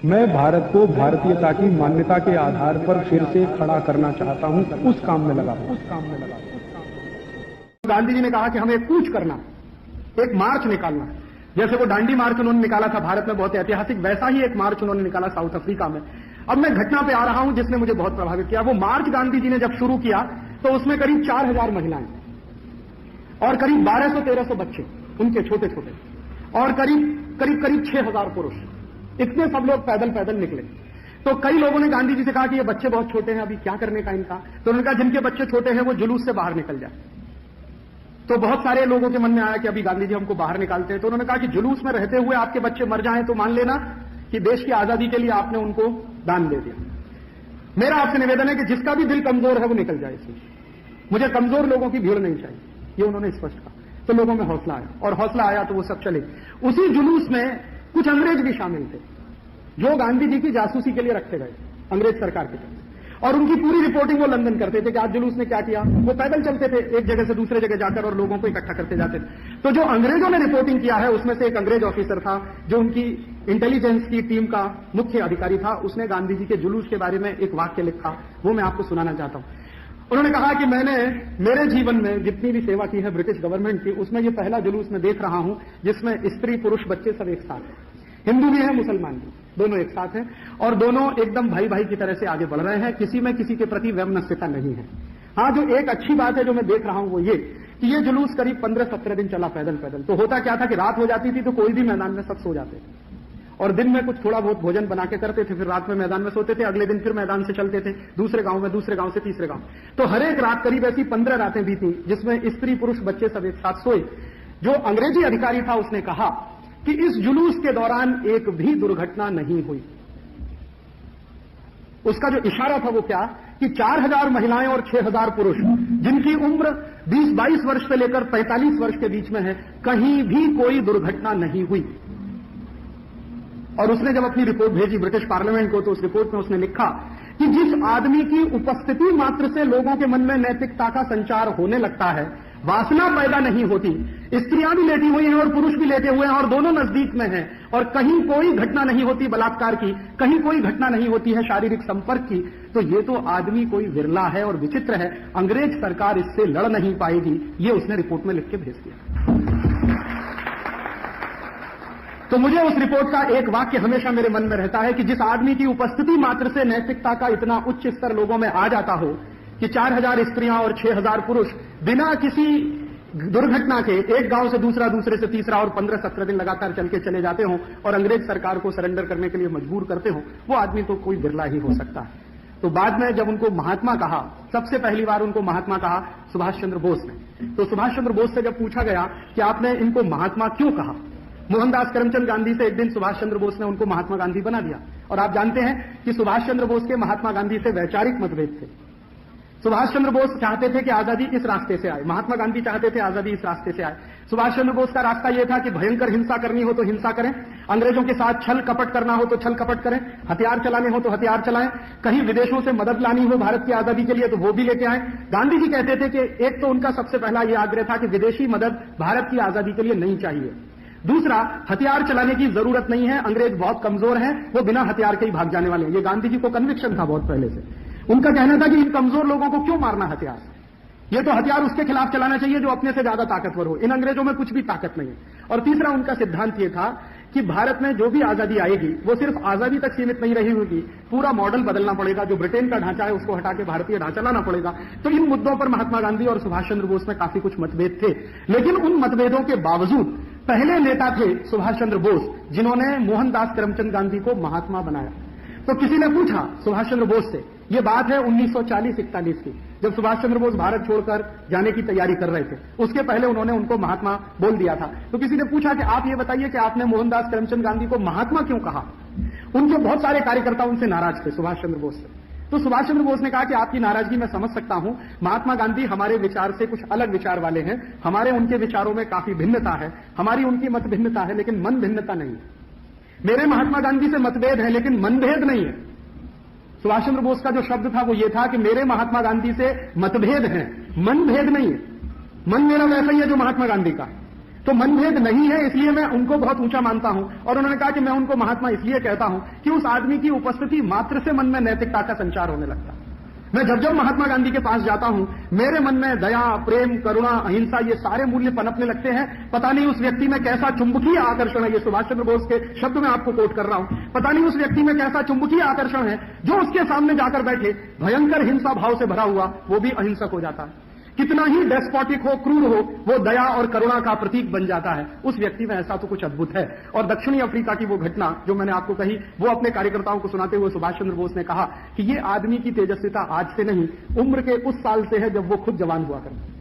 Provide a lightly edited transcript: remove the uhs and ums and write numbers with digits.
मैं भारत को भारतीयता की मान्यता के आधार पर फिर से खड़ा करना चाहता हूं, उस काम में लगा। गांधी जी ने कहा कि हमें कूच करना, एक मार्च निकालना। जैसे वो दांडी मार्च उन्होंने निकाला था भारत में, बहुत ऐतिहासिक, वैसा ही एक मार्च उन्होंने निकाला साउथ अफ्रीका में। अब मैं घटना पे आ रहा हूं जिसने मुझे बहुत प्रभावित किया। वो मार्च गांधी जी ने जब शुरू किया तो उसमें करीब 4000 महिलाएं और करीब 1200-1300 बच्चे उनके छोटे छोटे, और करीब 6000 पुरुष, इतने सब लोग पैदल पैदल निकले। तो कई लोगों ने गांधी जी से कहा कि ये बच्चे बहुत छोटे हैं, अभी क्या करने का इनका। तो उन्होंने कहा जिनके बच्चे छोटे हैं वो जुलूस से बाहर निकल जाए। तो बहुत सारे लोगों के मन में आया कि अभी गांधी जी हमको बाहर निकालते हैं। तो उन्होंने कहा कि जुलूस में रहते हुए आपके बच्चे मर जाएं तो मान लेना कि देश की आजादी के लिए आपने उनको दान दे दिया। मेरा आपसे निवेदन है कि जिसका भी दिल कमजोर है वो निकल जाए इसमें। मुझे कमजोर लोगों की भीड़ नहीं चाहिए, ये उन्होंने स्पष्ट कहा। तो लोगों में हौसला आया, और हौसला आया तो वो सब चले। उसी जुलूस में कुछ अंग्रेज भी शामिल थे जो गांधी जी की जासूसी के लिए रखे गए अंग्रेज सरकार की तरफ, और उनकी पूरी रिपोर्टिंग वो लंदन करते थे कि आज जुलूस ने क्या किया। वो पैदल चलते थे एक जगह से दूसरे जगह जाकर और लोगों को इकट्ठा करते जाते थे। तो जो अंग्रेजों ने रिपोर्टिंग किया है उसमें से एक अंग्रेज ऑफिसर था जो उनकी इंटेलिजेंस की टीम का मुख्य अधिकारी था। उसने गांधी जी के जुलूस के बारे में एक वाक्य लिखा, वो मैं आपको सुनाना चाहता हूं। उन्होंने कहा कि मैंने मेरे जीवन में जितनी भी सेवा की है ब्रिटिश गवर्नमेंट की, उसमें ये पहला जुलूस मैं देख रहा हूं जिसमें स्त्री पुरुष बच्चे सब एक साथ हैं, हिंदू भी है मुसलमान भी, दोनों एक साथ हैं, और दोनों एकदम भाई भाई की तरह से आगे बढ़ रहे हैं। किसी में किसी के प्रति वैमनस्यता नहीं है। हाँ, जो एक अच्छी बात है जो मैं देख रहा हूं वो ये कि ये जुलूस करीब 15-17 दिन चला पैदल पैदल। तो होता क्या था कि रात हो जाती थी तो कोई भी मैदान में सब सो जाते थे, और दिन में कुछ थोड़ा बहुत भोजन बना के करते थे, फिर रात में मैदान में सोते थे, अगले दिन फिर मैदान से चलते थे दूसरे गांव में, दूसरे गांव से तीसरे गांव। तो हर एक रात करीब ऐसी 15 रातें बीती जिसमें स्त्री पुरुष बच्चे सब एक साथ सोए। जो अंग्रेजी अधिकारी था उसने कहा कि इस जुलूस के दौरान एक भी दुर्घटना नहीं हुई। उसका जो इशारा था वो क्या कि 4000 महिलाएं और 6000 पुरुष जिनकी उम्र 20-22 वर्ष से लेकर 45 वर्ष के बीच में है, कहीं भी कोई दुर्घटना नहीं हुई। और उसने जब अपनी रिपोर्ट भेजी ब्रिटिश पार्लियामेंट को तो उस रिपोर्ट में उसने लिखा कि जिस आदमी की उपस्थिति मात्र से लोगों के मन में नैतिकता का संचार होने लगता है, वासना पैदा नहीं होती। स्त्रियां भी लेटी हुई हैं और पुरुष भी लेटे हुए हैं और दोनों नजदीक में हैं, और कहीं कोई घटना नहीं होती बलात्कार की, कहीं कोई घटना नहीं होती है शारीरिक संपर्क की, तो ये तो आदमी कोई विरला है और विचित्र है। अंग्रेज सरकार इससे लड़ नहीं पाएगी, ये उसने रिपोर्ट में लिख के भेज दिया। तो मुझे उस रिपोर्ट का एक वाक्य हमेशा मेरे मन में रहता है कि जिस आदमी की उपस्थिति मात्र से नैतिकता का इतना उच्च स्तर लोगों में आ जाता हो कि 4000 स्त्रियां और 6000 पुरुष बिना किसी दुर्घटना के एक गांव से दूसरा, दूसरे से तीसरा, और 15-17 दिन लगातार चल के चले जाते हों और अंग्रेज सरकार को सरेंडर करने के लिए मजबूर करते हों, वो आदमी तो कोई बिरला ही हो सकता है। तो बाद में जब उनको महात्मा कहा, सबसे पहली बार उनको महात्मा कहा सुभाष चंद्र बोस ने। तो सुभाष चंद्र बोस से जब पूछा गया कि आपने इनको महात्मा क्यों कहा, मोहनदास करमचंद गांधी से एक दिन सुभाष चंद्र बोस ने उनको महात्मा गांधी बना दिया। और आप जानते हैं कि सुभाष चंद्र बोस के महात्मा गांधी से वैचारिक मतभेद थे। सुभाष चंद्र बोस चाहते थे कि आजादी इस रास्ते से आए, महात्मा गांधी चाहते थे आजादी इस रास्ते से आए। सुभाष चंद्र बोस का रास्ता यह था कि भयंकर हिंसा करनी हो तो हिंसा करें, अंग्रेजों के साथ छल कपट करना हो तो छल कपट करें, हथियार चलाने हो तो हथियार चलाएं, कहीं विदेशों से मदद लानी हो भारत की आजादी के लिए तो वो भी लेके आए। गांधी जी कहते थे कि एक तो उनका सबसे पहला यह आग्रह था कि विदेशी मदद भारत की आजादी के लिए नहीं चाहिए, दूसरा हथियार चलाने की जरूरत नहीं है, अंग्रेज बहुत कमजोर हैं, वो बिना हथियार के ही भाग जाने वाले हैं। ये गांधी जी को कन्विक्शन था बहुत पहले से। उनका कहना था कि इन कमजोर लोगों को क्यों मारना हथियार, ये तो हथियार उसके खिलाफ चलाना चाहिए जो अपने से ज्यादा ताकतवर हो, इन अंग्रेजों में कुछ भी ताकत नहीं है। और तीसरा उनका सिद्धांत ये था कि भारत में जो भी आजादी आएगी वो सिर्फ आजादी तक सीमित नहीं रही होगी, पूरा मॉडल बदलना पड़ेगा, जो ब्रिटेन का ढांचा है उसको हटा के भारतीय ढांचा लाना पड़ेगा। तो इन मुद्दों पर महात्मा गांधी और सुभाष चंद्र बोस में काफी कुछ मतभेद थे, लेकिन उन मतभेदों के बावजूद पहले नेता थे सुभाष चंद्र बोस जिन्होंने मोहनदास करमचंद गांधी को महात्मा बनाया। तो किसी ने पूछा सुभाष चंद्र बोस से, ये बात है 1940-41 की, जब सुभाष चंद्र बोस भारत छोड़कर जाने की तैयारी कर रहे थे, उसके पहले उन्होंने उनको महात्मा बोल दिया था। तो किसी ने पूछा कि आप ये बताइए कि आपने मोहनदास करमचंद गांधी को महात्मा क्यों कहा। उनके बहुत सारे कार्यकर्ता उनसे नाराज थे सुभाष चंद्र बोस से। तो सुभाष चंद्र बोस ने कहा कि आपकी नाराजगी मैं समझ सकता हूं, महात्मा गांधी हमारे विचार से कुछ अलग विचार वाले हैं, हमारे उनके विचारों में काफी भिन्नता है, हमारी उनकी मत भिन्नता है, लेकिन मन भिन्नता नहीं है। मेरे महात्मा गांधी से मतभेद है लेकिन मनभेद नहीं है। सुभाष चंद्र बोस का जो शब्द था वो ये था कि मेरे महात्मा गांधी से मतभेद है, मनभेद नहीं है। मन मेरा वैसा ही है जो महात्मा गांधी का, तो मनभेद नहीं है, इसलिए मैं उनको बहुत ऊंचा मानता हूं। और उन्होंने कहा कि मैं उनको महात्मा इसलिए कहता हूं कि उस आदमी की उपस्थिति मात्र से मन में नैतिकता का संचार होने लगता। मैं जब जब महात्मा गांधी के पास जाता हूं, मेरे मन में दया, प्रेम, करुणा, अहिंसा, ये सारे मूल्य पनपने लगते हैं। पता नहीं उस व्यक्ति में कैसा चुंबकीय आकर्षण है, ये सुभाष चंद्र बोस के शब्द मैं आपको कोट कर रहा हूं, पता नहीं उस व्यक्ति में कैसा चुंबकीय आकर्षण है जो उसके सामने जाकर बैठे भयंकर हिंसा भाव से भरा हुआ वो भी अहिंसक हो जाता है। कितना ही डेस्पोटिक हो, क्रूर हो, वो दया और करुणा का प्रतीक बन जाता है। उस व्यक्ति में ऐसा तो कुछ अद्भुत है। और दक्षिणी अफ्रीका की वो घटना जो मैंने आपको कही, वो अपने कार्यकर्ताओं को सुनाते हुए सुभाष चंद्र बोस ने कहा कि ये आदमी की तेजस्विता आज से नहीं, उम्र के उस साल से है जब वो खुद जवान हुआ करता।